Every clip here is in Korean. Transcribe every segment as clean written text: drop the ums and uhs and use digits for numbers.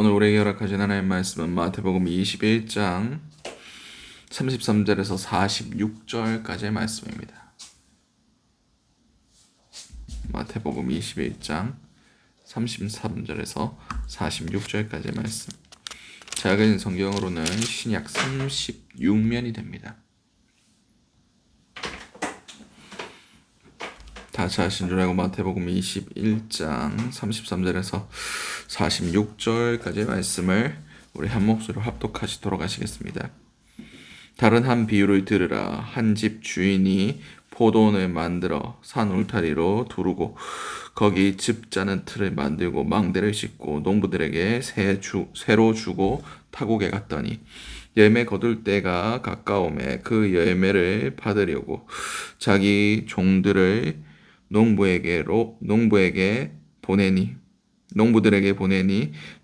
오늘 우리에게 허락하신 하나님의 말씀은 마태복음 21장 33절에서 46절까지의 말씀입니다. 마태복음 21장 33절에서 46절까지의 말씀. 작은 성경으로는 신약 36면이 됩니다. 다 찾으신 줄 알고 마태복음 21장 33절에서 46절까지의 말씀을 우리 한 목소리로 합독하시도록 하시겠습니다. 다른 한 비유를 들으라. 한 집 주인이 포도원을 만들어 산 울타리로 두르고 거기 즙 짜는 틀을 만들고 망대를 싣고 농부들에게 새로 주고 타국에 갔더니 열매 거둘 때가 가까움에 그 열매를 받으려고 자기 종들을 농부들에게 보내니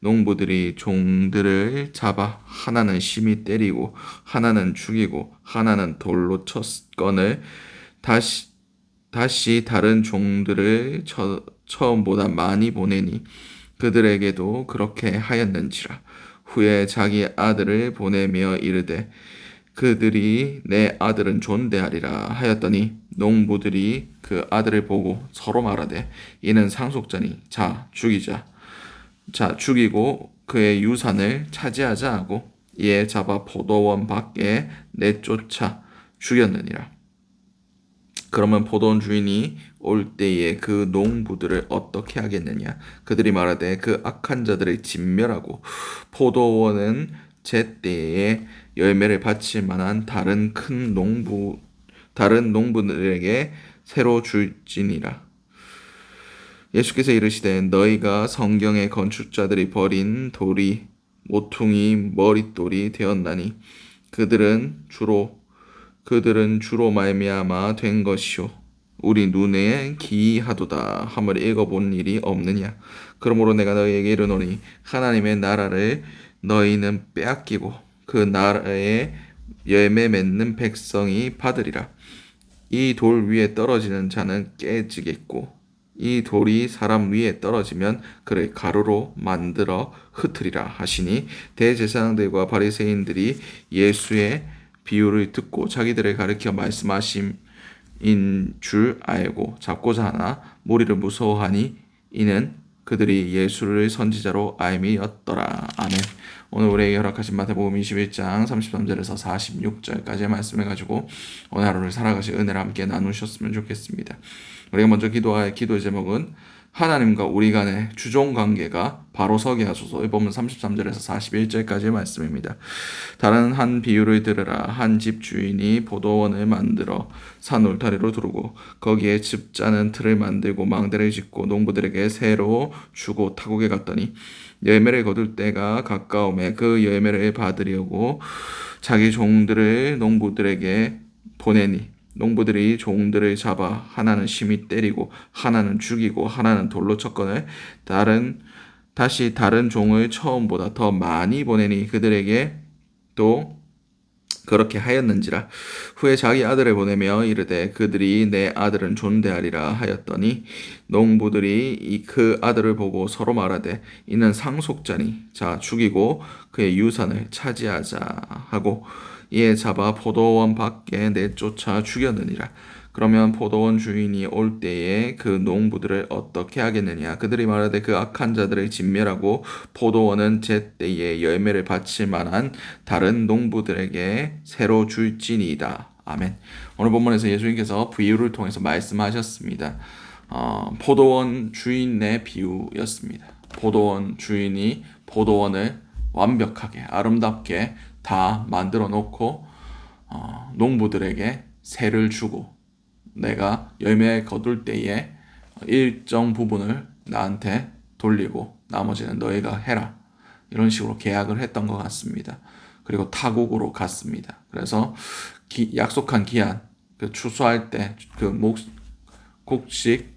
농부들이 종들을 잡아 하나는 심히 때리고 하나는 죽이고 하나는 돌로 쳤거늘 다시 다른 종들을 처음보다 많이 보내니 그들에게도 그렇게 하였는지라. 후에 자기 아들을 보내며 이르되 그들이 내 아들은 존대하리라 하였더니 농부들이 그 아들을 보고 서로 말하되 이는 상속자니 자 죽이고 그의 유산을 차지하자 하고 이에 잡아 포도원 밖에 내쫓아 죽였느니라. 그러면 포도원 주인이 올 때에 그 농부들을 어떻게 하겠느냐? 그들이 말하되 그 악한 자들을 진멸하고 포도원은 제때에 열매를 바칠 만한 다른 농부들에게 새로 줄지니라. 예수께서 이르시되 너희가 성경의 건축자들이 버린 돌이 모퉁이 머릿돌이 되었나니 그들은 주로 말미암아 된 것이요 우리 눈에 기이하도다 함을 읽어본 일이 없느냐. 그러므로 내가 너희에게 이르노니 하나님의 나라를 너희는 빼앗기고 그 나라에 열매 맺는 백성이 받으리라. 이 돌 위에 떨어지는 자는 깨지겠고 이 돌이 사람 위에 떨어지면 그를 가루로 만들어 흩으리라 하시니 대제사장들과 바리새인들이 예수의 비유를 듣고 자기들을 가리켜 말씀하심인 줄 알고 잡고자 하나 무리를 무서워하니 이는 그들이 예수를 선지자로 알미였더라. 아멘. 오늘 우리에게 허락하신 마태복음 21장 33절에서 46절까지의 말씀을 가지고 오늘 하루를 살아가실 은혜를 함께 나누셨으면 좋겠습니다. 우리가 먼저 기도할 기도의 제목은 하나님과 우리 간의 주종 관계가 바로 서게 하소서. 이 본문 33절에서 41절까지의 말씀입니다. 다른 한 비유를 들으라. 한 집 주인이 포도원을 만들어 산 울타리로 두르고 거기에 즙 짜는 틀을 만들고 망대를 짓고 농부들에게 새로 주고 타국에 갔더니 열매를 거둘 때가 가까움에 그 열매를 받으려고 자기 종들을 농부들에게 보내니 농부들이 종들을 잡아 하나는 심히 때리고 하나는 죽이고 하나는 돌로 쳤거늘 다시 다른 종을 처음보다 더 많이 보내니 그들에게 또 그렇게 하였는지라. 후에 자기 아들을 보내며 이르되 그들이 내 아들은 존대하리라 하였더니 농부들이 그 아들을 보고 서로 말하되 이는 상속자니 자 죽이고 그의 유산을 차지하자 하고 이에 잡아 포도원 밖에 내쫓아 죽였느니라. 그러면 포도원 주인이 올 때에 그 농부들을 어떻게 하겠느냐? 그들이 말하되 그 악한 자들을 진멸하고 포도원은 제때에 열매를 바칠 만한 다른 농부들에게 새로 줄지니이다. 아멘. 오늘 본문에서 예수님께서 비유를 통해서 말씀하셨습니다. 포도원 주인의 비유였습니다. 포도원 주인이 포도원을 완벽하게 아름답게 다 만들어 놓고 농부들에게 새를 주고 내가 열매 거둘 때에 일정 부분을 나한테 돌리고 나머지는 너희가 해라. 이런 식으로 계약을 했던 것 같습니다. 그리고 타국으로 갔습니다. 그래서 약속한 기한, 추수할 때 곡식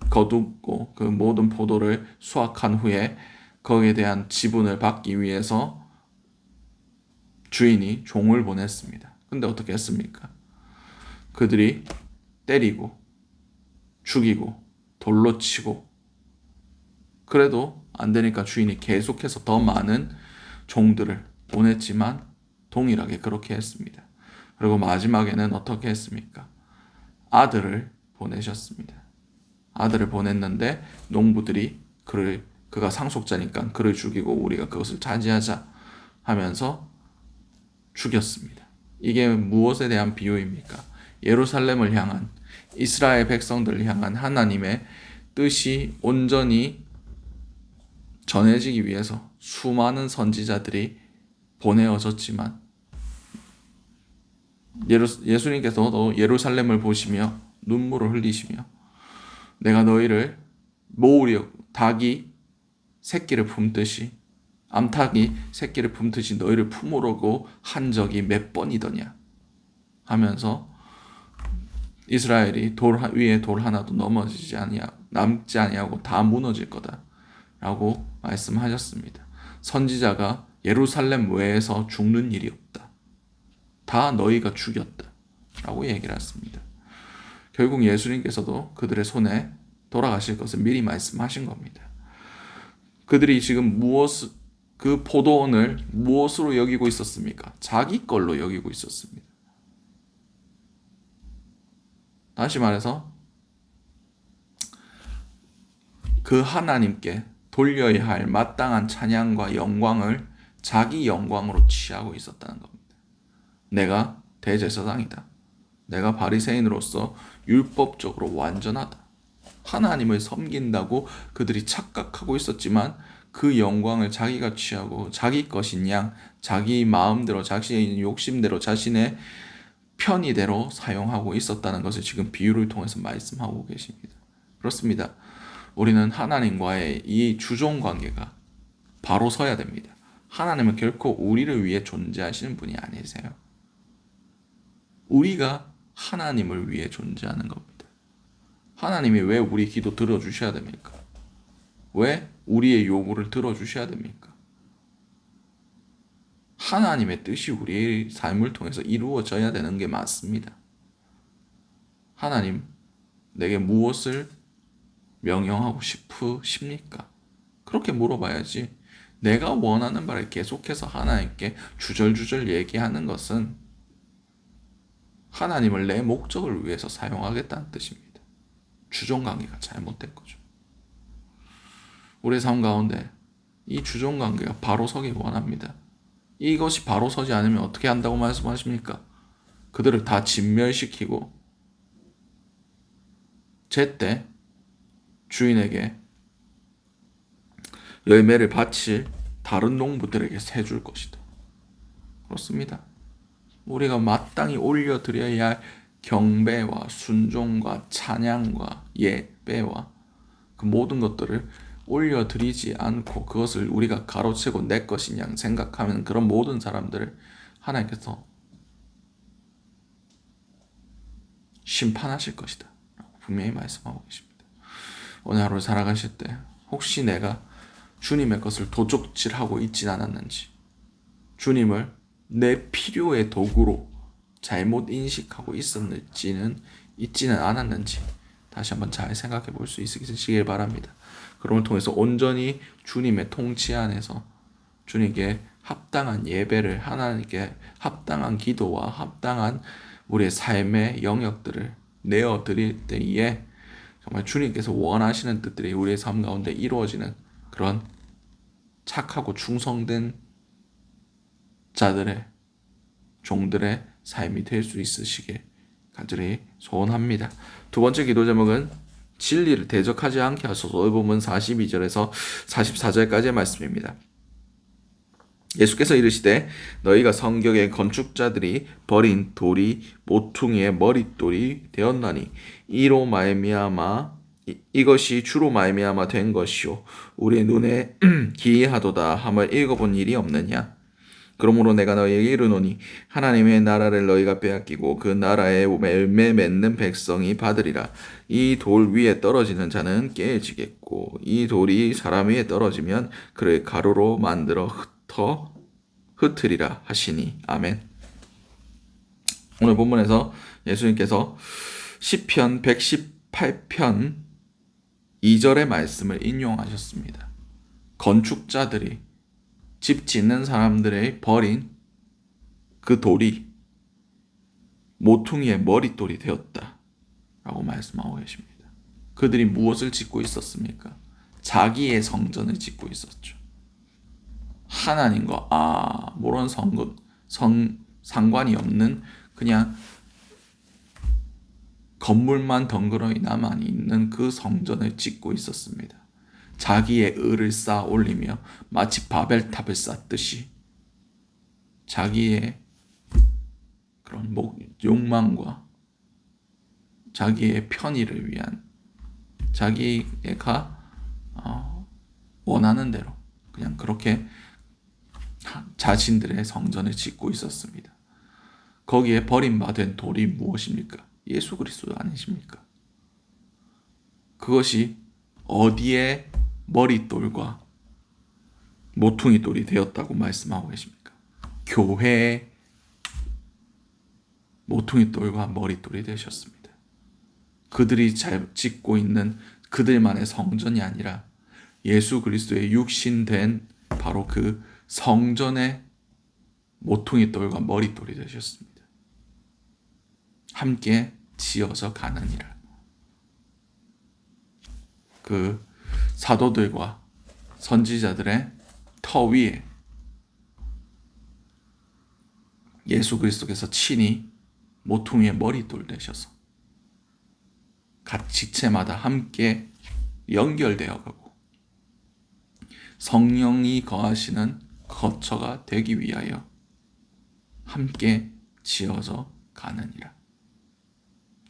거두고 그 모든 포도를 수확한 후에 거기에 대한 지분을 받기 위해서 주인이 종을 보냈습니다. 근데 어떻게 했습니까? 그들이 때리고 죽이고 돌로 치고 그래도 안 되니까 주인이 계속해서 더 많은 종들을 보냈지만 동일하게 그렇게 했습니다. 그리고 마지막에는 어떻게 했습니까? 아들을 보내셨습니다. 아들을 보냈는데 농부들이 그가 상속자니까 그를 죽이고 우리가 그것을 차지하자 하면서 죽였습니다. 이게 무엇에 대한 비유입니까? 예루살렘을 향한, 이스라엘 백성들을 향한 하나님의 뜻이 온전히 전해지기 위해서 수많은 선지자들이 보내어졌지만 예수님께서도 예루살렘을 보시며 눈물을 흘리시며 내가 너희를 모으려 닭이 새끼를 품듯이 암탉이 새끼를 품듯이 너희를 품으려고 한 적이 몇 번이더냐 하면서 이스라엘이 돌 위에 돌 하나도 남지 아니하고 다 무너질 거다라고 말씀하셨습니다. 선지자가 예루살렘 외에서 죽는 일이 없다. 다 너희가 죽였다 라고 얘기를 했습니다. 결국 예수님께서도 그들의 손에 돌아가실 것을 미리 말씀하신 겁니다. 그들이 지금 그 포도원을 무엇으로 여기고 있었습니까? 자기 걸로 여기고 있었습니다. 다시 말해서 그 하나님께 돌려야 할 마땅한 찬양과 영광을 자기 영광으로 취하고 있었다는 겁니다. 내가 대제사장이다. 내가 바리새인으로서 율법적으로 완전하다. 하나님을 섬긴다고 그들이 착각하고 있었지만 그 영광을 자기가 취하고 자기 것인 양, 자기 마음대로, 자신의 욕심대로, 자신의 편의대로 사용하고 있었다는 것을 지금 비유를 통해서 말씀하고 계십니다. 그렇습니다. 우리는 하나님과의 이 주종 관계가 바로 서야 됩니다. 하나님은 결코 우리를 위해 존재하시는 분이 아니세요. 우리가 하나님을 위해 존재하는 겁니다. 하나님이 왜 우리 기도 들어주셔야 됩니까? 왜 우리의 요구를 들어주셔야 됩니까? 하나님의 뜻이 우리의 삶을 통해서 이루어져야 되는 게 맞습니다. 하나님, 내게 무엇을 명령하고 싶으십니까? 그렇게 물어봐야지. 내가 원하는 바를 계속해서 하나님께 주절주절 얘기하는 것은 하나님을 내 목적을 위해서 사용하겠다는 뜻입니다. 주종관계가 잘못된 거죠. 우리의 삶 가운데 이 주종관계가 바로 서기 원합니다. 이것이 바로 서지 않으면 어떻게 한다고 말씀하십니까? 그들을 다 진멸시키고 제때 주인에게 열매를 바칠 다른 농부들에게 세줄 것이다. 그렇습니다. 우리가 마땅히 올려드려야 할 경배와 순종과 찬양과 예배와 그 모든 것들을 올려드리지 않고 그것을 우리가 가로채고 내 것인 양 생각하면 그런 모든 사람들을 하나님께서 심판하실 것이다 라고 분명히 말씀하고 계십니다. 오늘 하루 살아가실 때 혹시 내가 주님의 것을 도적질하고 있진 않았는지, 주님을 내 필요의 도구로 잘못 인식하고 있지는 않았는지 다시 한번 잘 생각해 볼 수 있으시길 바랍니다. 그럼을 통해서 온전히 주님의 통치 안에서 주님께 합당한 예배를, 하나님께 합당한 기도와 합당한 우리의 삶의 영역들을 내어드릴 때에 정말 주님께서 원하시는 뜻들이 우리의 삶 가운데 이루어지는 그런 착하고 충성된 자들의, 종들의 삶이 될 수 있으시길 간절히 소원합니다. 두 번째 기도 제목은 진리를 대적하지 않게 하소서. 오늘 본문 42절에서 44절까지의 말씀입니다. 예수께서 이르시되 너희가 성경의 건축자들이 버린 돌이 모퉁이의 머릿돌이 되었나니 이것이 주로 말미암아 된 것이요 우리의 눈에 기이하도다 함을 읽어본 일이 없느냐. 그러므로 내가 너희에게 이르노니 하나님의 나라를 너희가 빼앗기고 그 나라에 열매 맺는 백성이 받으리라. 이 돌 위에 떨어지는 자는 깨어지겠고 이 돌이 사람 위에 떨어지면 그를 가루로 만들어 흩으리라 하시니. 아멘. 오늘 본문에서 예수님께서 시편 118편 2절의 말씀을 인용하셨습니다. 건축자들이 집 짓는 사람들의 버린 그 돌이 모퉁이의 머릿돌이 되었다 라고 말씀하고 계십니다. 그들이 무엇을 짓고 있었습니까? 자기의 성전을 짓고 있었죠. 하나님과 아무런 상관이 없는 그냥 건물만 덩그러니 남아 있는 그 성전을 짓고 있었습니다. 자기의 의를 쌓아 올리며 마치 바벨탑을 쌓듯이 자기의 그런 욕망과 자기의 편의를 위한 자기가 원하는 대로 그냥 그렇게 자신들의 성전을 짓고 있었습니다. 거기에 버림받은 돌이 무엇입니까? 예수 그리스도 아니십니까? 그것이 어디에 머릿돌과 모퉁이돌이 되었다고 말씀하고 계십니까? 교회의 모퉁이돌과 머릿돌이 되셨습니다. 그들이 잘 짓고 있는 그들만의 성전이 아니라 예수 그리스도의 육신된 바로 그 성전의 모퉁이돌과 머릿돌이 되셨습니다. 함께 지어져 가느니라. 그 사도들과 선지자들의 터 위에 예수 그리스도께서 친히 모퉁이의 머릿돌 되셔서 각 지체마다 함께 연결되어 가고 성령이 거하시는 거처가 되기 위하여 함께 지어져 가느니라.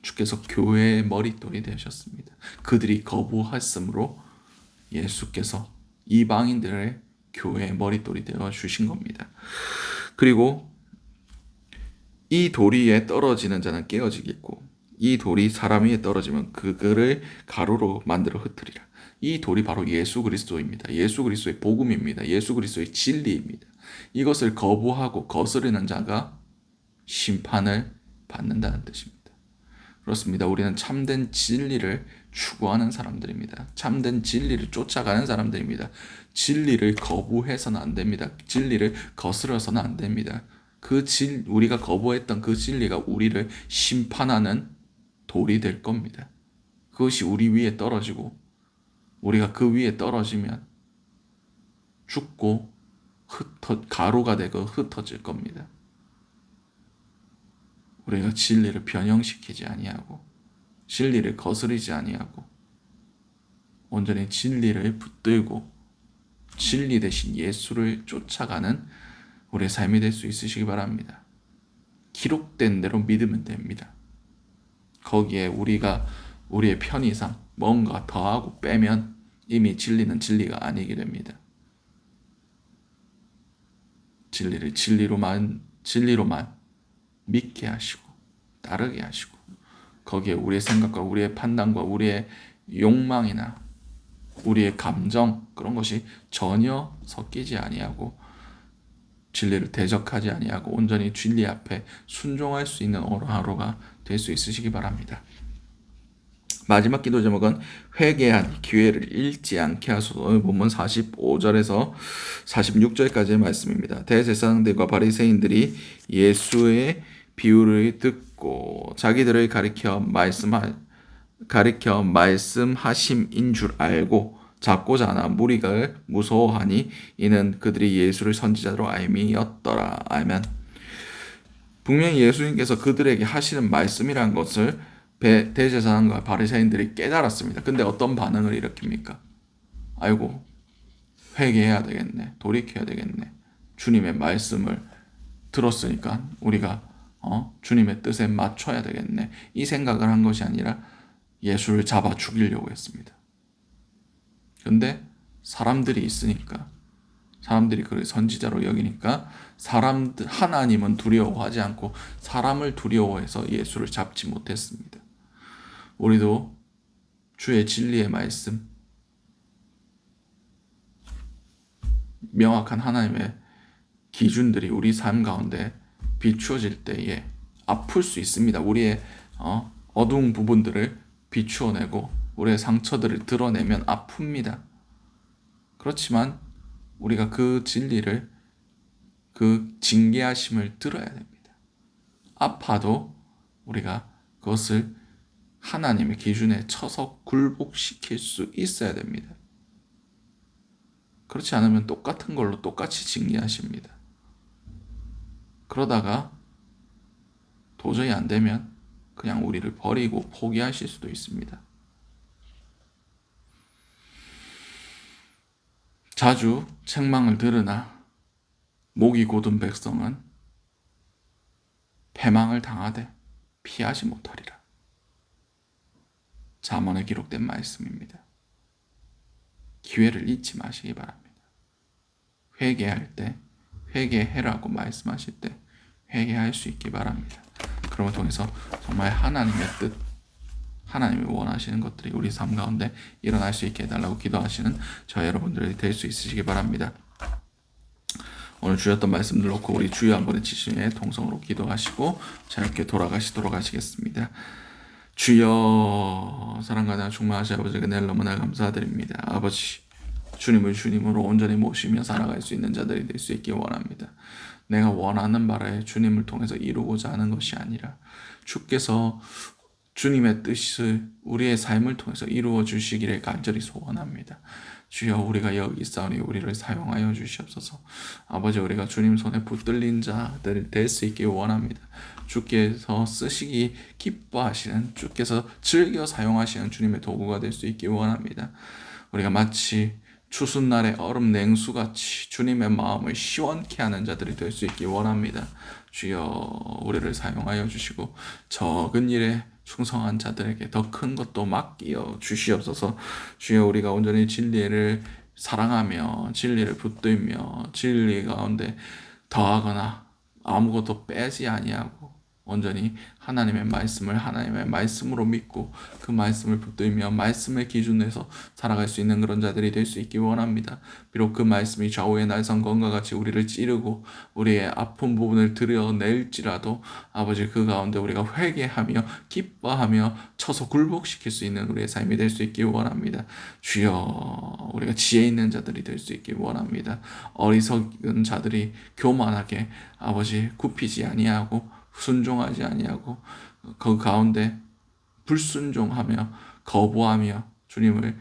주께서 교회의 머릿돌이 되셨습니다. 그들이 거부했으므로 예수께서 이방인들의 교회의 머릿돌이 되어 주신 겁니다. 그리고 이 돌 위에 떨어지는 자는 깨어지겠고 이 돌이 사람 위에 떨어지면 그거를 가루로 만들어 흩으리라. 이 돌이 바로 예수 그리스도입니다. 예수 그리스도의 복음입니다. 예수 그리스도의 진리입니다. 이것을 거부하고 거스르는 자가 심판을 받는다는 뜻입니다. 그렇습니다. 우리는 참된 진리를 추구하는 사람들입니다. 참된 진리를 쫓아가는 사람들입니다. 진리를 거부해서는 안 됩니다. 진리를 거스러서는 안 됩니다. 우리가 거부했던 그 진리가 우리를 심판하는 돌이 될 겁니다. 그것이 우리 위에 떨어지고 우리가 그 위에 떨어지면 죽고 가루가 되고 흩어질 겁니다. 우리가 진리를 변형시키지 아니하고 진리를 거스르지 아니하고 온전히 진리를 붙들고 진리 대신 예수를 쫓아가는 우리의 삶이 될 수 있으시기 바랍니다. 기록된 대로 믿으면 됩니다. 거기에 우리의 편의상 뭔가 더하고 빼면 이미 진리는 진리가 아니게 됩니다. 진리를 진리로만 믿게 하시고 따르게 하시고 거기에 우리의 생각과 우리의 판단과 우리의 욕망이나 우리의 감정 그런 것이 전혀 섞이지 아니하고 진리를 대적하지 아니하고 온전히 진리 앞에 순종할 수 있는 하루가 될 수 있으시기 바랍니다. 마지막 기도 제목은 회개한 기회를 잃지 않게 하소서. 오늘 본문 45절에서 46절까지의 말씀입니다. 대제사장들과 바리새인들이 예수의 비유를 듣고 자기들을 가리켜 말씀하심인 줄 알고 작고자 하나 무리가 무서워하니 이는 그들이 예수를 선지자로 알미였더라. 아멘. 분명히 예수님께서 그들에게 하시는 말씀이란 것을 대제사장과 바리새인들이 깨달았습니다. 근데 어떤 반응을 일으킵니까? 아이고, 회개해야 되겠네. 돌이켜야 되겠네. 주님의 말씀을 들었으니까 우리가 주님의 뜻에 맞춰야 되겠네. 이 생각을 한 것이 아니라 예수를 잡아 죽이려고 했습니다. 근데 사람들이 있으니까 사람들이 그를 선지자로 여기니까 하나님은 두려워하지 않고 사람을 두려워해서 예수를 잡지 못했습니다. 우리도 주의 진리의 말씀, 명확한 하나님의 기준들이 우리 삶 가운데 비추어질 때에 아플 수 있습니다. 우리의 어두운 부분들을 비추어내고 우리의 상처들을 드러내면 아픕니다. 그렇지만 우리가 그 진리를, 그 징계하심을 들어야 됩니다. 아파도 우리가 그것을 하나님의 기준에 쳐서 굴복시킬 수 있어야 됩니다. 그렇지 않으면 똑같은 걸로 똑같이 징계하십니다. 그러다가 도저히 안 되면 그냥 우리를 버리고 포기하실 수도 있습니다. 자주 책망을 들으나 목이 곧은 백성은 패망을 당하되 피하지 못하리라. 잠언에 기록된 말씀입니다. 기회를 잊지 마시기 바랍니다. 회개할 때 회개해라고 말씀하실 때 회개할 수 있기 바랍니다. 그런 걸 통해서 정말 하나님의 뜻, 하나님이 원하시는 것들이 우리 삶 가운데 일어날 수 있게 해달라고 기도하시는 저 여러분들이 될 수 있으시기 바랍니다. 오늘 주셨던 말씀들 놓고 우리 주여 한번 지시에 통성으로 기도하시고 자유롭게 돌아가시도록 하시겠습니다. 주여, 사랑과 충만하신 아버지, 그날 너무나 감사드립니다. 아버지, 주님을 주님으로 온전히 모시며 살아갈 수 있는 자들이 될 수 있기 원합니다. 내가 원하는 바를 주님을 통해서 이루고자 하는 것이 아니라 주께서 주님의 뜻을 우리의 삶을 통해서 이루어 주시기를 간절히 소원합니다. 주여, 우리가 여기 있사오니 우리를 사용하여 주시옵소서. 아버지, 우리가 주님 손에 붙들린 자들 될 수 있기 원합니다. 주께서 쓰시기 기뻐하시는, 주께서 즐겨 사용하시는 주님의 도구가 될 수 있기 원합니다. 우리가 마치 추수날의 얼음 냉수같이 주님의 마음을 시원케 하는 자들이 될 수 있기 원합니다. 주여, 우리를 사용하여 주시고 적은 일에 충성한 자들에게 더 큰 것도 맡겨 주시옵소서. 주여, 우리가 온전히 진리를 사랑하며 진리를 붙들며 진리 가운데 더하거나 아무것도 빼지 아니하고 온전히 하나님의 말씀을 하나님의 말씀으로 믿고 그 말씀을 붙들며 말씀을 기준에서 살아갈 수 있는 그런 자들이 될 수 있기 원합니다. 비록 그 말씀이 좌우의 날성건과 같이 우리를 찌르고 우리의 아픈 부분을 드러낼지라도 아버지, 그 가운데 우리가 회개하며 기뻐하며 쳐서 굴복시킬 수 있는 우리의 삶이 될 수 있기 원합니다. 주여, 우리가 지혜 있는 자들이 될 수 있기 원합니다. 어리석은 자들이 교만하게 아버지 굽히지 아니하고 순종하지 아니하고 그 가운데 불순종하며 거부하며 주님의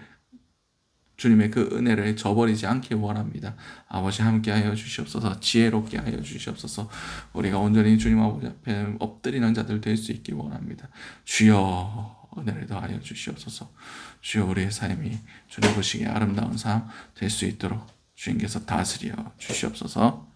그 은혜를 저버리지 않길 원합니다. 아버지, 함께하여 주시옵소서. 지혜롭게 하여 주시옵소서. 우리가 온전히 주님 아버지 앞에 엎드리는 자들 될 수 있길 원합니다. 주여, 은혜를 더하여 주시옵소서. 주여, 우리의 삶이 주님 보시기에 아름다운 삶 될 수 있도록 주님께서 다스려 주시옵소서.